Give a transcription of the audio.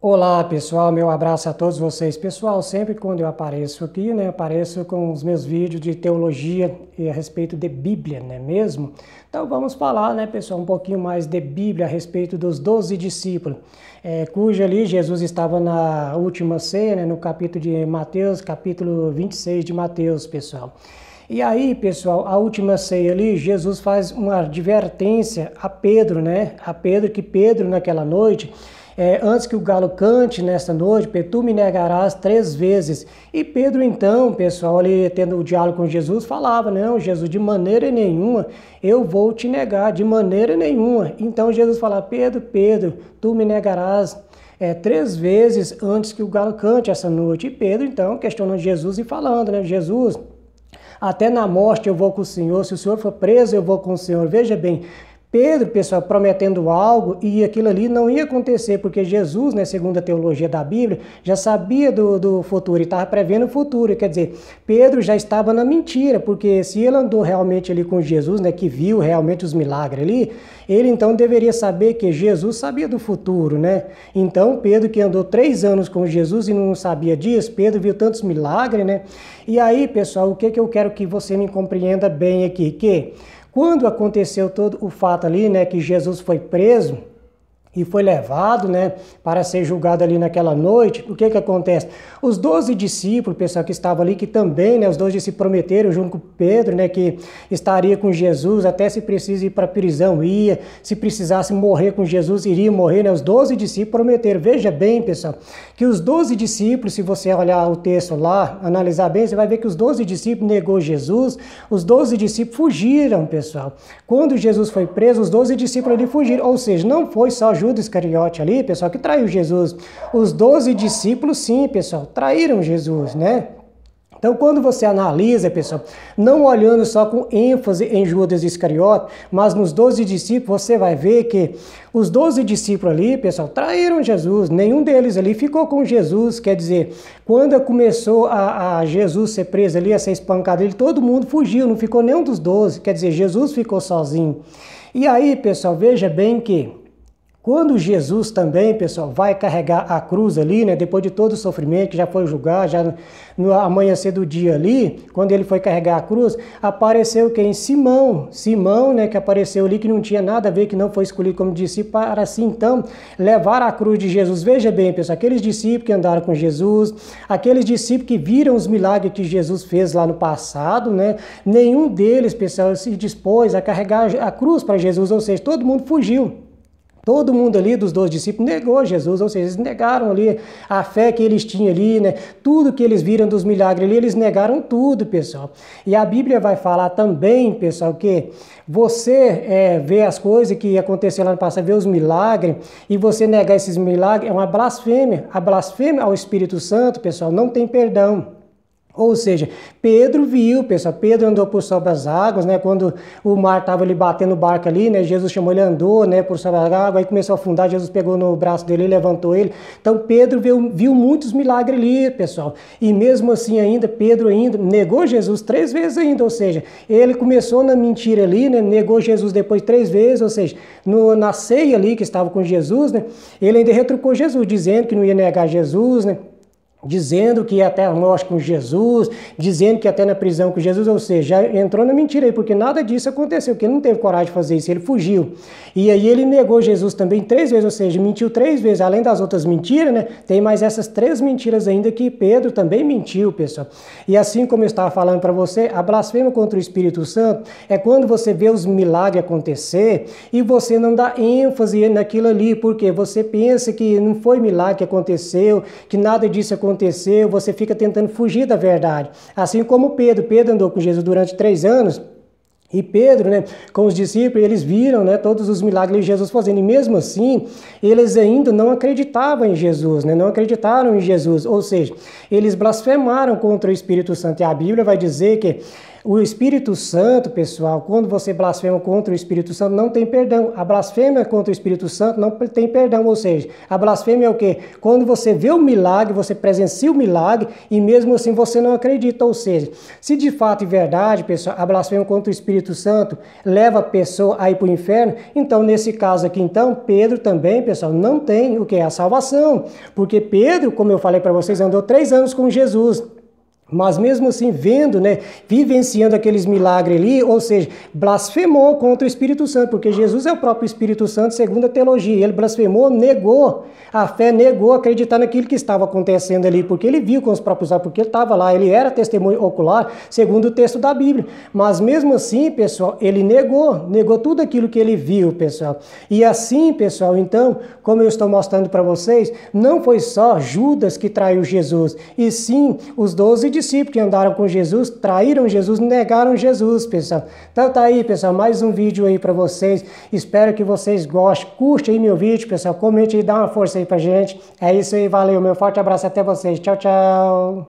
Olá pessoal, meu abraço a todos vocês. Pessoal, sempre quando eu apareço aqui, apareço com os meus vídeos de teologia e a respeito de Bíblia, não é mesmo? Então vamos falar, pessoal, um pouquinho mais de Bíblia a respeito dos 12 discípulos, cujo ali Jesus estava na última ceia, no capítulo de Mateus, capítulo 26 de Mateus, pessoal. E aí, pessoal, a última ceia ali, Jesus faz uma advertência a Pedro, que Pedro naquela noite, antes que o galo cante nesta noite, tu me negarás 3 vezes. E Pedro então, pessoal, ali tendo o diálogo com Jesus, falava, não, Jesus, de maneira nenhuma eu vou te negar, de maneira nenhuma. Então Jesus fala, Pedro, tu me negarás 3 vezes antes que o galo cante essa noite. E Pedro então questionando Jesus e falando, Jesus, até na morte eu vou com o Senhor, se o Senhor for preso eu vou com o Senhor. Veja bem, Pedro, pessoal, prometendo algo e aquilo ali não ia acontecer, porque Jesus, segundo a teologia da Bíblia, já sabia do futuro e estava prevendo o futuro. Quer dizer, Pedro já estava na mentira, porque se ele andou realmente ali com Jesus, que viu realmente os milagres ali, ele então deveria saber que Jesus sabia do futuro, Então, Pedro que andou 3 anos com Jesus e não sabia disso, Pedro viu tantos milagres, E aí, pessoal, o que eu quero que você me compreenda bem aqui, que quando aconteceu todo o fato ali, que Jesus foi preso e foi levado, para ser julgado ali naquela noite, o que acontece? Os 12 discípulos, pessoal, que estavam ali, que também, os 12 discípulos prometeram junto com Pedro, que estaria com Jesus, até se precisa ir para a prisão, ia, se precisasse morrer com Jesus, iria morrer, Os 12 discípulos prometeram. Veja bem, pessoal, que os 12 discípulos, se você olhar o texto lá, analisar bem, você vai ver que os 12 discípulos negou Jesus, os 12 discípulos fugiram, pessoal. Quando Jesus foi preso, os 12 discípulos ali fugiram, ou seja, não foi só Judas Iscariote ali, pessoal, que traiu Jesus. Os 12 discípulos, sim, pessoal, traíram Jesus, Então, quando você analisa, pessoal, não olhando só com ênfase em Judas Iscariote, mas nos 12 discípulos, você vai ver que os 12 discípulos ali, pessoal, traíram Jesus. Nenhum deles ali ficou com Jesus. Quer dizer, quando começou a Jesus ser preso ali, a ser espancado, todo mundo fugiu, não ficou nenhum dos 12. Quer dizer, Jesus ficou sozinho. E aí, pessoal, veja bem que quando Jesus também, pessoal, vai carregar a cruz ali, depois de todo o sofrimento, que já foi julgado, já no amanhecer do dia ali, quando ele foi carregar a cruz, apareceu quem? Simão, que apareceu ali, que não tinha nada a ver, que não foi escolhido como discípulo, para assim então levar a cruz de Jesus. Veja bem, pessoal, aqueles discípulos que andaram com Jesus, aqueles discípulos que viram os milagres que Jesus fez lá no passado, nenhum deles, pessoal, se dispôs a carregar a cruz para Jesus, ou seja, todo mundo fugiu. Todo mundo ali dos 12 discípulos negou Jesus, ou seja, eles negaram ali a fé que eles tinham ali, Tudo que eles viram dos milagres ali, eles negaram tudo, pessoal. E a Bíblia vai falar também, pessoal, que você vê as coisas que aconteceram lá no passado, vê os milagres, e você negar esses milagres é uma blasfêmia. A blasfêmia ao Espírito Santo, pessoal, não tem perdão. Ou seja, Pedro viu, pessoal, Pedro andou por sobre as águas, quando o mar estava ali batendo o barco ali, Jesus chamou ele, andou, por sobre a água, aí começou a afundar, Jesus pegou no braço dele e levantou ele. Então Pedro viu muitos milagres ali, pessoal, e mesmo assim ainda, Pedro ainda negou Jesus 3 vezes ainda, ou seja, ele começou na mentira ali, negou Jesus depois 3 vezes, ou seja, na ceia ali que estava com Jesus, ele ainda retrucou Jesus, dizendo que não ia negar Jesus, dizendo que ia até a morte com Jesus, dizendo que ia até na prisão com Jesus, ou seja, já entrou na mentira aí, porque nada disso aconteceu, porque ele não teve coragem de fazer isso, ele fugiu. E aí ele negou Jesus também 3 vezes, ou seja, mentiu 3 vezes, além das outras mentiras, tem mais essas 3 mentiras ainda que Pedro também mentiu, pessoal. E assim como eu estava falando para você, a blasfêmia contra o Espírito Santo é quando você vê os milagres acontecer e você não dá ênfase naquilo ali, porque você pensa que não foi milagre que aconteceu, que nada disso aconteceu, você fica tentando fugir da verdade. Assim como Pedro andou com Jesus durante 3 anos, e Pedro, com os discípulos, eles viram, todos os milagres de Jesus fazendo, e mesmo assim, eles ainda não acreditavam em Jesus, não acreditaram em Jesus, ou seja, eles blasfemaram contra o Espírito Santo, e a Bíblia vai dizer que O Espírito Santo, pessoal, quando você blasfema contra o Espírito Santo, não tem perdão. A blasfêmia contra o Espírito Santo não tem perdão, ou seja, a blasfêmia é o quê? Quando você vê o milagre, você presencia o milagre e mesmo assim você não acredita, ou seja, se de fato e verdade, pessoal, a blasfêmia contra o Espírito Santo leva a pessoa a ir para o inferno, então nesse caso aqui, então, Pedro também, pessoal, não tem o que? A salvação, porque Pedro, como eu falei para vocês, andou 3 anos com Jesus. Mas mesmo assim, vendo, né, vivenciando aqueles milagres ali, ou seja, blasfemou contra o Espírito Santo, porque Jesus é o próprio Espírito Santo, segundo a teologia. Ele blasfemou, negou a fé, negou acreditar naquilo que estava acontecendo ali, porque ele viu com os próprios olhos, porque ele estava lá, ele era testemunho ocular, segundo o texto da Bíblia. Mas mesmo assim, pessoal, ele negou tudo aquilo que ele viu, pessoal. E assim, pessoal, então, como eu estou mostrando para vocês, não foi só Judas que traiu Jesus, e sim os 12 discípulos que andaram com Jesus, traíram Jesus, negaram Jesus, pessoal. Então tá aí, pessoal, mais um vídeo aí para vocês. Espero que vocês gostem. Curte aí meu vídeo, pessoal. Comente aí, dá uma força aí pra gente. É isso aí, valeu. Meu forte abraço até vocês. Tchau, tchau.